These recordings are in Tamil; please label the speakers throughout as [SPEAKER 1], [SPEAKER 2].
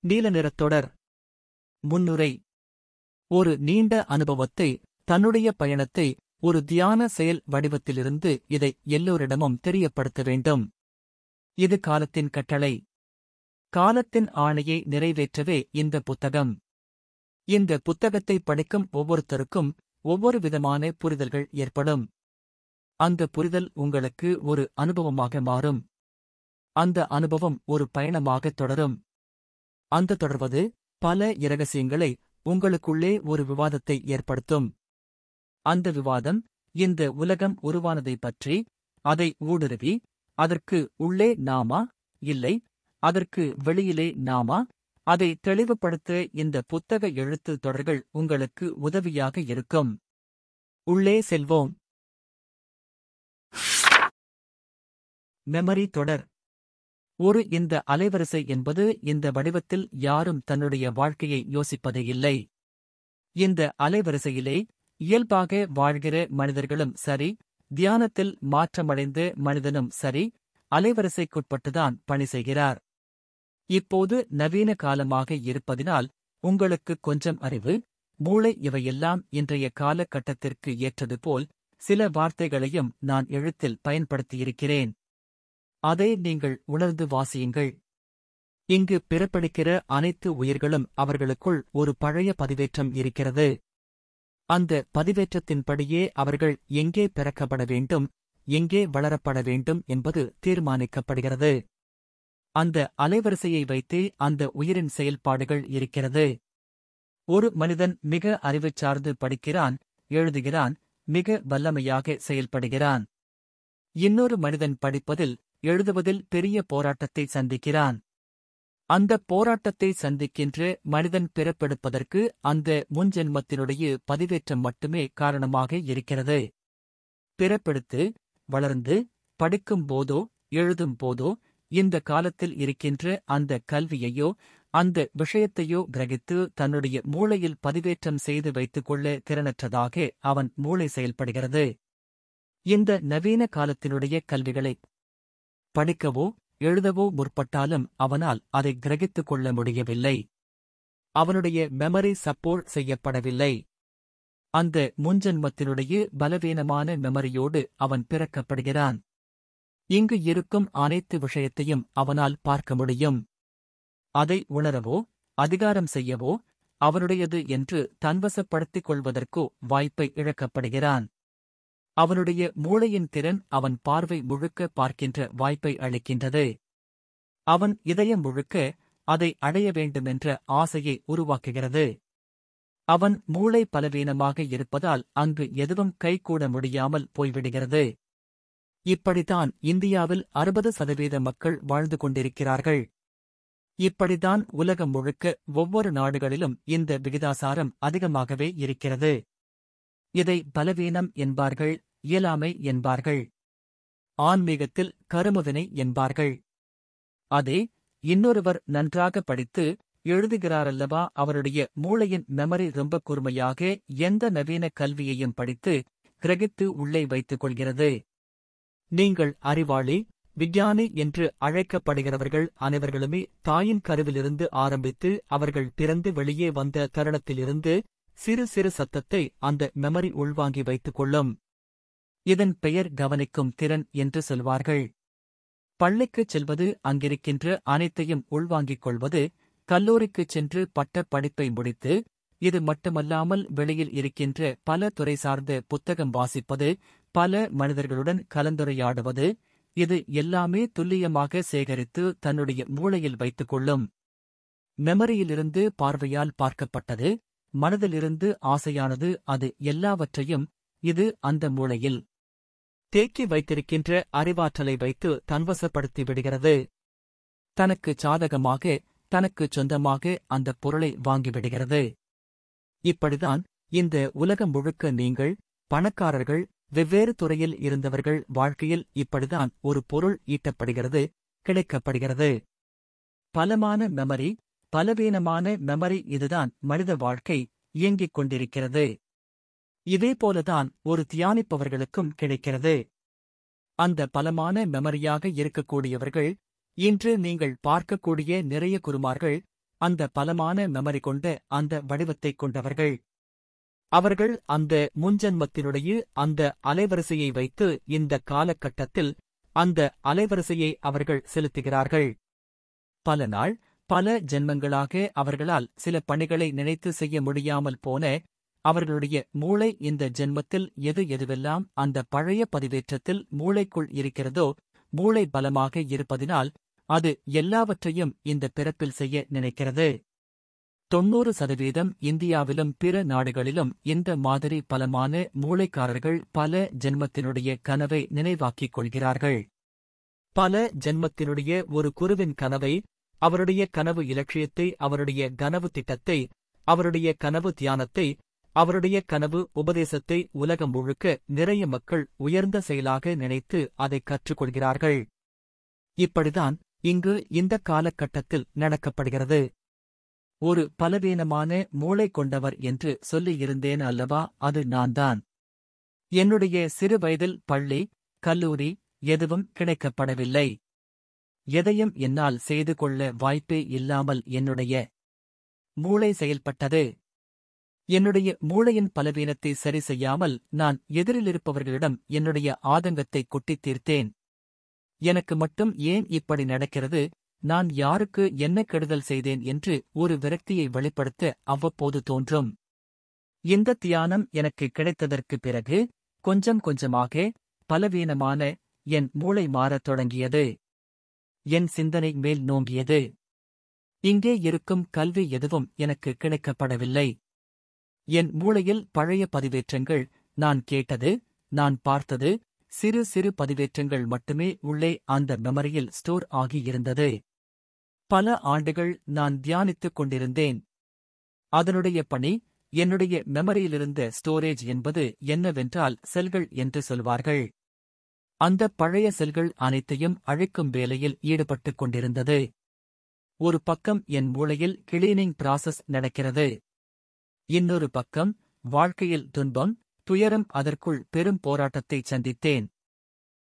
[SPEAKER 1] நீல நிறத் தொடர். முன்னுரை. ஒரு நீண்ட அனுபவத்தை, தன்னுடைய பயணத்தை ஒரு தியான செயல் வடிவத்திலிருந்து இதை எல்லோரிடமும் தெரியப்படுத்த வேண்டும். இது காலத்தின் கட்டளை. காலத்தின் ஆணையை நிறைவேற்றவே இந்த புத்தகம். இந்த புத்தகத்தை படிக்கும் ஒவ்வொருத்தருக்கும் ஒவ்வொரு விதமான புரிதல்கள் ஏற்படும். அந்த புரிதல் உங்களுக்கு ஒரு அனுபவமாக மாறும். அந்த அனுபவம் ஒரு பயணமாகத் தொடரும். அந்த தொடர்வது பல இரகசியங்களை உங்களுக்குள்ளே ஒரு விவாதத்தை ஏற்படுத்தும். அந்த விவாதம் இந்த உலகம் உருவானதைப் பற்றி, அதை ஊடுருவி, அதற்கு உள்ளே நாமா, இல்லை அதற்கு வெளியிலே நாமா, அதை தெளிவுபடுத்த இந்த புத்தக எழுத்து தொடர்கள் உங்களுக்கு உதவியாக இருக்கும். உள்ளே செல்வோம். மெமரி தொடர். இந்த அலைவரிசை என்பது இந்த வடிவத்தில் யாரும் தன்னுடைய வாழ்க்கையை யோசிப்பதே இல்லை. இந்த அலைவரிசையிலே இயல்பாக வாழ்கிற மனிதர்களும் சரி, தியானத்தில் மாற்றமடைந்த மனிதனும் சரி, அலைவரிசைக்குட்பட்டுதான் பணி செய்கிறார். இப்போது நவீன காலமாக இருப்பதினால் உங்களுக்கு கொஞ்சம் அறிவு, மூளை இவையெல்லாம் இன்றைய காலகட்டத்திற்கு ஏற்றது போல் சில வார்த்தைகளையும் நான் எழுத்தில் பயன்படுத்தியிருக்கிறேன். அதை நீங்கள் உணர்ந்து வாசியுங்கள். இங்கு பிறப்பெடுக்கிற அனைத்து உயிர்களும் அவர்களுக்குள் ஒரு பழைய பதிவேற்றம் இருக்கிறது. அந்த பதிவேற்றத்தின்படியே அவர்கள் எங்கே பிறக்கப்பட வேண்டும், எங்கே வளரப்பட வேண்டும் என்பது தீர்மானிக்கப்படுகிறது. அந்த அலைவரிசையை வைத்தே அந்த உயிரின் செயல்பாடுகள் இருக்கிறது. ஒரு மனிதன் மிக அறிவு சார்ந்து படிக்கிறான், எழுதுகிறான், மிக வல்லமையாக செயல்படுகிறான். இன்னொரு மனிதன் படிப்பதில், எழுதுவதில் பெரிய போராட்டத்தை சந்திக்கிறான். அந்த போராட்டத்தை சந்திக்கின்ற மனிதன் பிறப்பெடுப்பதற்கு அந்த முன்ஜென்மத்தினுடைய பதிவேற்றம் மட்டுமே காரணமாக இருக்கிறது. பிறப்பெடுத்து, வளர்ந்து, படிக்கும் போதோ, எழுதும் போதோ, இந்த காலத்தில் இருக்கின்ற அந்த கல்வியையோ, அந்த விஷயத்தையோ கிரகித்து தன்னுடைய மூளையில் பதிவேற்றம் செய்து வைத்துக் கொள்ள திறனற்றதாக அவன் மூளை செயல்படுகிறது. இந்த நவீன காலத்தினுடைய கல்விகளை படிக்கவோ, எழுதவோ முற்பட்டாலும் அவனால் அதை கிரகித்துக் கொள்ள முடியவில்லை. அவனுடைய மெமரி சப்போர்ட் செய்யப்படவில்லை. அந்த முன்ஜென்மத்தினுடைய பலவீனமான மெமரியோடு அவன் பிறக்கப்படுகிறான். இங்கு இருக்கும் அனைத்து விஷயத்தையும் அவனால் பார்க்க முடியும். அதை உணரவோ, அதிகாரம் செய்யவோ, அவனுடையது என்று தன்வசப்படுத்திக் கொள்வதற்கோ வாய்ப்பை இழக்கப்படுகிறான். அவனுடைய மூளையின் திறன் அவன் பார்வை முழுக்க பார்க்கின்ற வாய்ப்பை அளிக்கின்றது. அவன் இதயம் முழுக்க அதை அடைய வேண்டுமென்ற ஆசையை உருவாக்குகிறது. அவன் மூளை பலவீனமாக இருப்பதால் அங்கு எதுவும் கைகூட முடியாமல் போய்விடுகிறது. இப்படித்தான் இந்தியாவில் 60% மக்கள் வாழ்ந்து கொண்டிருக்கிறார்கள். இப்படித்தான் உலகம் முழுக்க ஒவ்வொரு நாடுகளிலும் இந்த விகிதாசாரம் அதிகமாகவே இருக்கிறது. இதை பலவீனம் என்பார்கள், இயலாமை என்பார்கள். ஆன்மீகத்தில் கருமவினை என்பார்கள். அதே இன்னொருவர் நன்றாக படித்து எழுதுகிறாரல்லவா, அவருடைய மூளையின் மெமரி ரொம்ப கூர்மையாக எந்த நவீன கல்வியையும் படித்து கிரகித்து உள்ளே வைத்துக் கொள்கிறது. நீங்கள் அறிவாளி, விஞ்ஞானி என்று அழைக்கப்படுகிறவர்கள் அனைவர்களுமே தாயின் கருவிலிருந்து ஆரம்பித்து அவர்கள் பிறந்து வெளியே வந்த தருணத்திலிருந்து சிறு சிறு சத்தத்தை அந்த மெமரி உள்வாங்கி வைத்துக் கொள்ளும். இதன் பெயர் கவனிக்கும் திறன் என்று சொல்வார்கள். பள்ளிக்குச் செல்வது, அங்கிருக்கின்ற அனைத்தையும் உள்வாங்கிக் கொள்வது, கல்லூரிக்குச் சென்று பட்டப் படிப்பை முடித்து, இது மட்டுமல்லாமல் வெளியில் இருக்கின்ற பல துறை சார்ந்த புத்தகம் வாசிப்பது, பல மனிதர்களுடன் கலந்துரையாடுவது, இது எல்லாமே துல்லியமாக சேகரித்து தன்னுடைய மூளையில் வைத்துக் கொள்ளும். மெமரியிலிருந்து பார்வையால் பார்க்கப்பட்டது, மனதிலிருந்து ஆசையானது, அது எல்லாவற்றையும் இது அந்த மூளையில் தேக்கி வைத்திருக்கின்ற அறிவாற்றலை வைத்து தன்வசப்படுத்தி விடுகிறது. தனக்குச் சாதகமாக, தனக்குச் சொந்தமாக அந்தப் பொருளை வாங்கிவிடுகிறது. இப்படிதான் இந்த உலகம் முழுக்க நீங்கள், பணக்காரர்கள், வெவ்வேறு துறையில் இருந்தவர்கள் வாழ்க்கையில் இப்படிதான் ஒரு பொருள் ஈட்டப்படுகிறது, கிடைக்கப்படுகிறது. பலமான மெமரி, பலவீனமான மெமரி, இதுதான் மனித வாழ்க்கை இயங்கிக் கொண்டிருக்கிறது. இதேபோலதான் ஒரு தியானிப்பவர்களுக்கும் கிடைக்கிறது. அந்த பலமான மெமரியாக இருக்கக்கூடியவர்கள், இன்று நீங்கள் பார்க்கக்கூடிய நிறைய குருமார்கள், அந்த பலமான மெமரி கொண்ட அந்த வடிவத்தைக் கொண்டவர்கள். அவர்கள் அந்த முன்ஜன்மத்தினுடைய அந்த அலைவரிசையை வைத்து இந்த காலகட்டத்தில் அந்த அலைவரிசையை அவர்கள் செலுத்துகிறார்கள். பல நாள், பல ஜென்மங்களாக அவர்களால் சில பணிகளை நினைத்து செய்ய முடியாமல் போன அவர்களுடைய மூளை இந்த ஜென்மத்தில் எதுவெல்லாம் அந்த பழைய பதிவேற்றத்தில் மூளைக்குள் இருக்கிறதோ, மூளை பலமாக இருப்பதினால் அது எல்லாவற்றையும் இந்த பிறப்பில் செய்ய நினைக்கிறது. 90% இந்தியாவிலும் பிற நாடுகளிலும் இந்த மாதிரி பலமான மூளைக்காரர்கள் பல ஜென்மத்தினுடைய கனவை நினைவாக்கிக் கொள்கிறார்கள். பல ஜென்மத்தினுடைய ஒரு குருவின் கனவை, அவருடைய கனவு இலட்சியத்தை, அவருடைய கனவு திட்டத்தை, அவருடைய கனவு தியானத்தை, அவருடைய கனவு உபதேசத்தை உலகம் முழுக்க நிறைய மக்கள் உயர்ந்த செயலாக நினைத்து அதை கற்றுக்கொள்கிறார்கள். இப்படிதான் இங்கு இந்த காலகட்டத்தில் நடக்கப்படுகிறது. ஒரு பலவீனமான மூளை கொண்டவர் என்று சொல்லியிருந்தேன் அல்லவா, அது நான்தான். என்னுடைய சிறு வயதில் பள்ளி, கல்லூரி எதுவும் கிடைக்கப்படவில்லை. எதையும் என்னால் செய்து கொள்ள வாய்ப்பே இல்லாமல் என்னுடைய மூளை செயல்பட்டது. என்னுடைய மூளையின் பலவீனத்தை சரி செய்யாமல் நான் எதிரிலிருப்பவர்களிடம் என்னுடைய ஆதங்கத்தை கொட்டித் தீர்த்தேன். எனக்கு மட்டும் ஏன் இப்படி நடக்கிறது, நான் யாருக்கு என்ன கெடுதல் செய்தேன் என்று ஒரு விரக்தியை வெளிப்படுத்த அவ்வப்போது தோன்றும். இந்த தியானம் எனக்கு கிடைத்ததற்குப் பிறகு கொஞ்சம் கொஞ்சமாக பலவீனமான என் மூளை மாறத் தொடங்கியது. என் சிந்தனை மேல் நோங்கியது. இங்கே இருக்கும் கல்வி எதுவும் எனக்கு கிடைக்கப்படவில்லை. என் மூளையில் பழைய பதிவேற்றங்கள், நான் கேட்டது, நான் பார்த்தது, சிறு சிறு பதிவேற்றங்கள் மட்டுமே உள்ளே அந்த மெமரியில் ஸ்டோர் ஆகியிருந்தது. பல ஆண்டுகள் நான் தியானித்துக் கொண்டிருந்தேன். அதனுடைய பணி, என்னுடைய மெமரியிலிருந்த ஸ்டோரேஜ் என்பது என்னவென்றால் செல்கள் என்று சொல்வார்கள். அந்த பழைய செல்கள் அனைத்தையும் அழிக்கும் வேலையில் ஈடுபட்டுக் கொண்டிருந்தது. ஒரு பக்கம் என் மூளையில் கிளீனிங் பிராசஸ் நடக்கிறது. இன்னொரு பக்கம் வாழ்க்கையில் துன்பம், துயரம், அதற்குள் பெரும் போராட்டத்தை சந்தித்தேன்.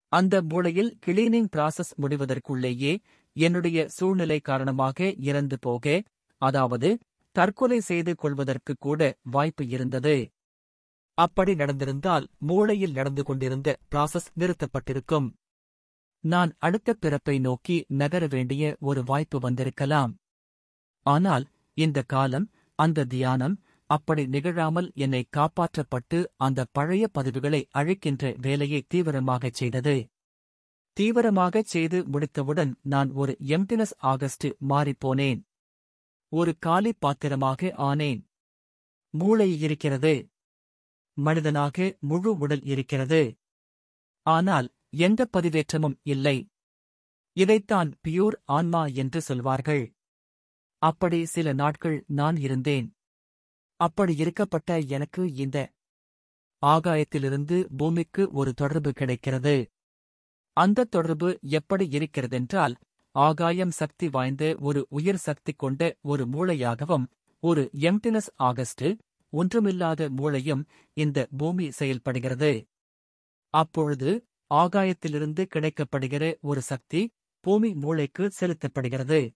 [SPEAKER 1] அந்த மூளையில் கிளீனிங் பிராசஸ் முடிவதற்குள்ளேயே என்னுடைய சூழ்நிலை காரணமாக இறந்து போக, அதாவது தற்கொலை செய்து கொள்வதற்கு கூட வாய்ப்பு இருந்தது. அப்படி நடந்திருந்தால் மூளையில் நடந்து கொண்டிருந்த பிராசஸ் நிறுத்தப்பட்டிருக்கும். நான் அடுத்த பிறப்பை நோக்கி நகர வேண்டிய ஒரு வாய்ப்பு வந்திருக்கலாம். ஆனால் இந்த காலம், அந்த தியானம் அப்படி நிகழாமல் என்னை காப்பாற்றப்பட்டு அந்த பழைய பதிவுகளை அழிக்கின்ற வேலையை தீவிரமாகச் செய்தது. தீவிரமாகச் செய்து முடித்தவுடன் நான் ஒரு எம்டினஸ் ஆகஸ்ட் மாறிப்போனேன். ஒரு காலி பாத்திரமாக ஆனேன். மூளை இருக்கிறது. மனிதனாக முழு உடல் இருக்கிறது. ஆனால் எந்த பதிவேற்றமும் இல்லை. இதைத்தான் பியூர் ஆன்மா என்று சொல்வார்கள். அப்படி சில நாட்கள் நான் இருந்தேன். அப்படி இருக்கப்பட்ட எனக்கு இந்த ஆகாயத்திலிருந்து பூமிக்கு ஒரு தொடர்பு கிடைக்கிறது. அந்த தொடர்பு எப்படி இருக்கிறதென்றால், ஆகாயம் சக்தி வாய்ந்த ஒரு உயர் சக்தி கொண்ட ஒரு மூளையாகவும், ஒரு எம்டினஸ் ஆகஸ்ட், ஒன்றுமில்லாத மூளையும் இந்த பூமி செயல்படுகிறது. அப்பொழுது ஆகாயத்திலிருந்து கிடைக்கப்படுகிற ஒரு சக்தி பூமி மூளைக்கு செலுத்தப்படுகிறது.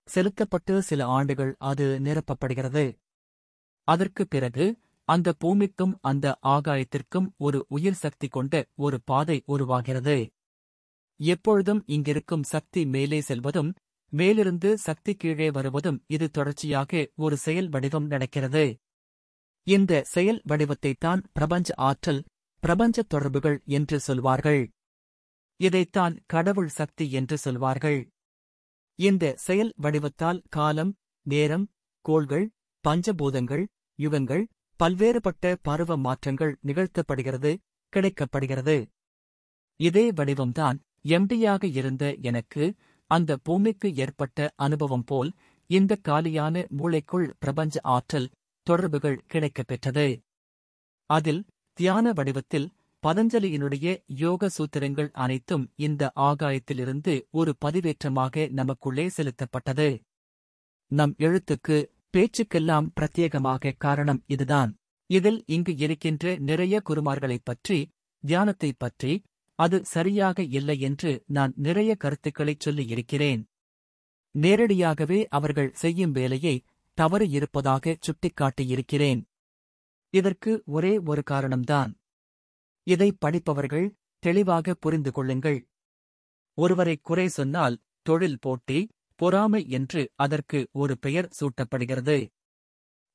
[SPEAKER 1] செலுத்தப்பட்டு சில ஆண்டுகள் அது நிரப்பப்படுகிறது. அதற்குப் பிறகு அந்த பூமிக்கும் அந்த ஆகாயத்திற்கும் ஒரு உயிர் சக்தி கொண்ட ஒரு பாதை உருவாகிறது. எப்பொழுதும் இங்கிருக்கும் சக்தி மேலே செல்வதும், மேலிருந்து சக்தி கீழே வருவதும், இது தொடர்ச்சியாக ஒரு செயல் வடிவம் நடக்கிறது. இந்த செயல் வடிவத்தைத்தான் பிரபஞ்ச ஆற்றல், பிரபஞ்ச தொடர்புகள் என்று சொல்வார்கள். இதைத்தான் கடவுள் சக்தி என்று சொல்வார்கள். இந்த செயல் வடிவத்தால் காலம், நேரம், கோள்கள், பஞ்சபூதங்கள், யுகங்கள், பல்வேறுபட்ட பருவ மாற்றங்கள் நிகழ்த்தப்படுகிறது, கிடைக்கப்படுகிறது. இதே வடிவம்தான் எம்டியாக இருந்த எனக்கு அந்த பூமிக்கு ஏற்பட்ட அனுபவம் போல் இந்த காலியான மூளைக்குள் பிரபஞ்ச ஆற்றல், தொடர்புகள் கிடைக்கப் பெற்றது. அதில் தியான வடிவத்தில் பதஞ்சலியினுடைய யோக சூத்திரங்கள் அனைத்தும் இந்த ஆகாயத்திலிருந்து ஒரு பதிவேற்றமாக நமக்குள்ளே செலுத்தப்பட்டது. நம் எழுத்துக்கு, பேச்சுக்கெல்லாம் பிரத்யேகமாக காரணம் இதுதான். இதில் இங்கு இருக்கின்ற நிறைய குருமார்களைப் பற்றி, தியானத்தைப் பற்றி, அது சரியாக இல்லை என்று நான் நிறைய கருத்துக்களைச் சொல்லியிருக்கிறேன். நேரடியாகவே அவர்கள் செய்யும் வேலையை தவறு இருப்பதாக சுட்டிக்காட்டியிருக்கிறேன். இதற்கு ஒரே ஒரு காரணம்தான். இதை படிப்பவர்கள் தெளிவாக புரிந்து கொள்ளுங்கள். ஒருவரை குறை சொன்னால் தொழில் போட்டி, பொறாமை என்று அதற்கு ஒரு பெயர் சூட்டப்படுகிறது.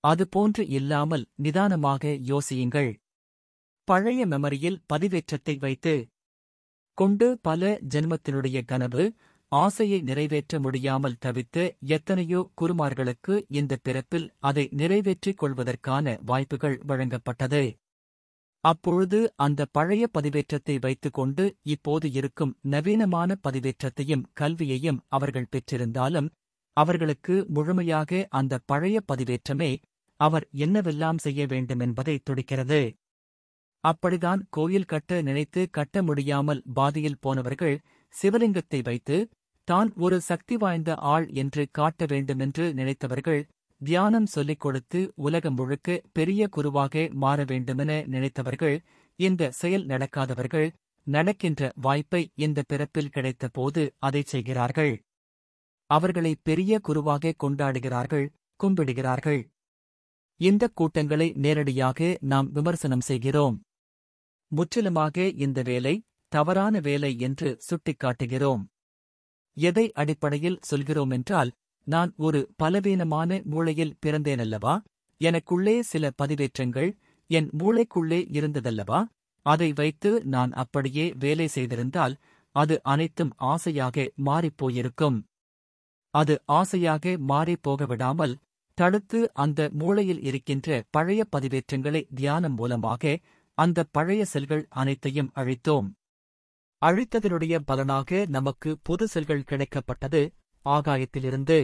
[SPEAKER 1] அதுபோன்று இல்லாமல் நிதானமாக யோசியுங்கள். பழைய மெமரியில் பதிவேற்றத்தை வைத்து கொண்டு பல ஜென்மத்தினுடைய கனவு, ஆசையை நிறைவேற்ற முடியாமல் தவித்த எத்தனையோ குருமார்களுக்கு இந்த பிறப்பில் அதை நிறைவேற்றிக் கொள்வதற்கான வாய்ப்புகள் வழங்கப்பட்டது. அப்பொழுது அந்த பழைய பதிவேற்றத்தை வைத்துக்கொண்டு இப்போது இருக்கும் நவீனமான பதிவேற்றத்தையும் கல்வியையும் அவர்கள் பெற்றிருந்தாலும் அவர்களுக்கு முழுமையாக அந்த பழைய பதிவேற்றமே அவர் என்னவெல்லாம் செய்ய வேண்டுமென்பதை துடிக்கிறது. அப்படிதான் கோயில் கட்ட நினைத்து கட்ட முடியாமல் பாதியில் போனவர்கள் சிவலிங்கத்தை வைத்து தான் ஒரு சக்தி வாய்ந்த ஆள் என்று காட்ட வேண்டுமென்று நினைத்தவர்கள், தியானம் சொல்லிக் கொடுத்து உலகம் முழுக்க பெரிய குருவாக மாற வேண்டுமென நினைத்தவர்கள், இந்த செயல் நடக்காதவர்கள் நடக்கின்ற வாய்ப்பை இந்த பிறப்பில் கிடைத்த போது அதைச் செய்கிறார்கள். அவர்களை பெரிய குருவாக கொண்டாடுகிறார்கள், கும்பிடுகிறார்கள். இந்த கூட்டங்களை நேரடியாக நாம் விமர்சனம் செய்கிறோம். முற்றிலுமாக இந்த வேலை தவறான வேலை என்று சுட்டிக்காட்டுகிறோம். எதை அடிப்படையில் சொல்கிறோமென்றால், நான் ஒரு பலவீனமான மூளையில் பிறந்தேனல்லவா, எனக்குள்ளே சில பதிவேற்றங்கள் என் மூளைக்குள்ளே இருந்ததல்லவா, அதை வைத்து நான் அப்படியே வேலை செய்திருந்தால் அது அனைத்தும் ஆசையாக மாறிப்போயிருக்கும். அது ஆசையாக மாறிப்போகவிடாமல் தடுத்து அந்த மூளையில் இருக்கின்ற பழைய பதிவேற்றங்களை தியானம் மூலமாக அந்த பழைய செல்கள் அனைத்தையும் அழித்தோம். அழித்ததனுடைய பலனாக நமக்கு புது செல்கள் கிடைக்கப்பட்டது, ஆகாயத்திலிருந்து.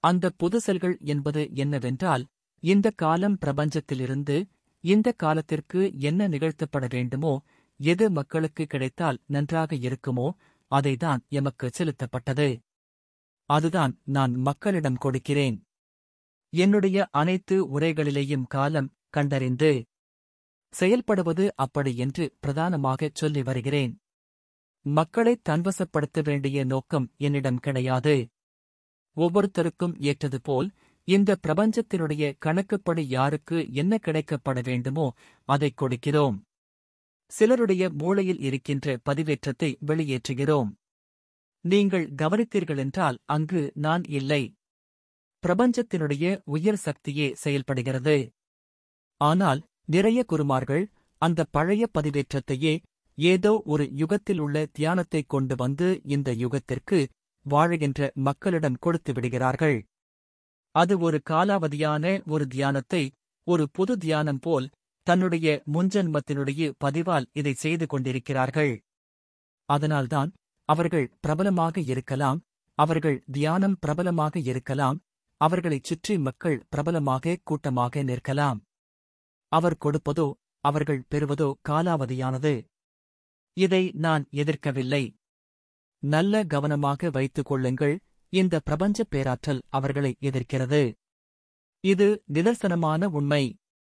[SPEAKER 1] அந்த புது செல்கள் என்பது என்னவென்றால், இந்த காலம் பிரபஞ்சத்திலிருந்து இந்த காலத்திற்கு என்ன நிகழ்த்தப்பட வேண்டுமோ, எது மக்களுக்கு கிடைத்தால் நன்றாக இருக்குமோ அதைதான் எமக்கு செலுத்தப்பட்டது. அதுதான் நான் மக்களிடம் கொடுக்கிறேன். என்னுடைய அனைத்து உரைகளிலேயும் காலம் கண்டறிந்து செயல்படுவது அப்படி என்று பிரதானமாகச் சொல்லி வருகிறேன். மக்களை தன்வசப்படுத்த வேண்டிய நோக்கம் என்னிடம் கிடையாது. ஒவ்வொருத்தருக்கும் ஏற்றது போல் இந்த பிரபஞ்சத்தினுடைய கணக்குப்படி யாருக்கு என்ன கிடைக்கப்பட வேண்டுமோ அதைக் கொடுக்கிறோம். சிலருடைய மூளையில் இருக்கின்ற பதிவேற்றத்தை வெளியேற்றுகிறோம். நீங்கள் கவனித்தீர்களென்றால் அங்கு நான் இல்லை. பிரபஞ்சத்தினுடைய உயர் சக்தியே செயல்படுகிறது. ஆனால் நிறைய குருமார்கள் அந்த பழைய பதிவேற்றத்தையே ஏதோ ஒரு யுகத்தில் உள்ள தியானத்தைக் கொண்டு வந்து இந்த யுகத்திற்கு வாழுகின்ற மக்களிடம் கொடுத்து விடுகிறார்கள். அது ஒரு காலாவதியான ஒரு தியானத்தை ஒரு புது தியானம் போல் தன்னுடைய முன்ஜன்மத்தினுடைய பதிவால் இதை செய்து கொண்டிருக்கிறார்கள். அதனால்தான் அவர்கள் பிரபலமாக இருக்கலாம், அவர்கள் தியானம் பிரபலமாக இருக்கலாம், அவர்களைச் சுற்றி மக்கள் பிரபலமாக கூட்டமாக நிற்கலாம். அவர் கொடுப்பதோ அவர்கள் பெறுவதோ காலாவதியானது. இதை நான் எதிர்க்கவில்லை. நல்ல கவனமாக வைத்துக் கொள்ளுங்கள். இந்த பிரபஞ்ச பேராற்றல் அவர்களை எதிர்க்கிறது. இது நிதர்சனமான உண்மை.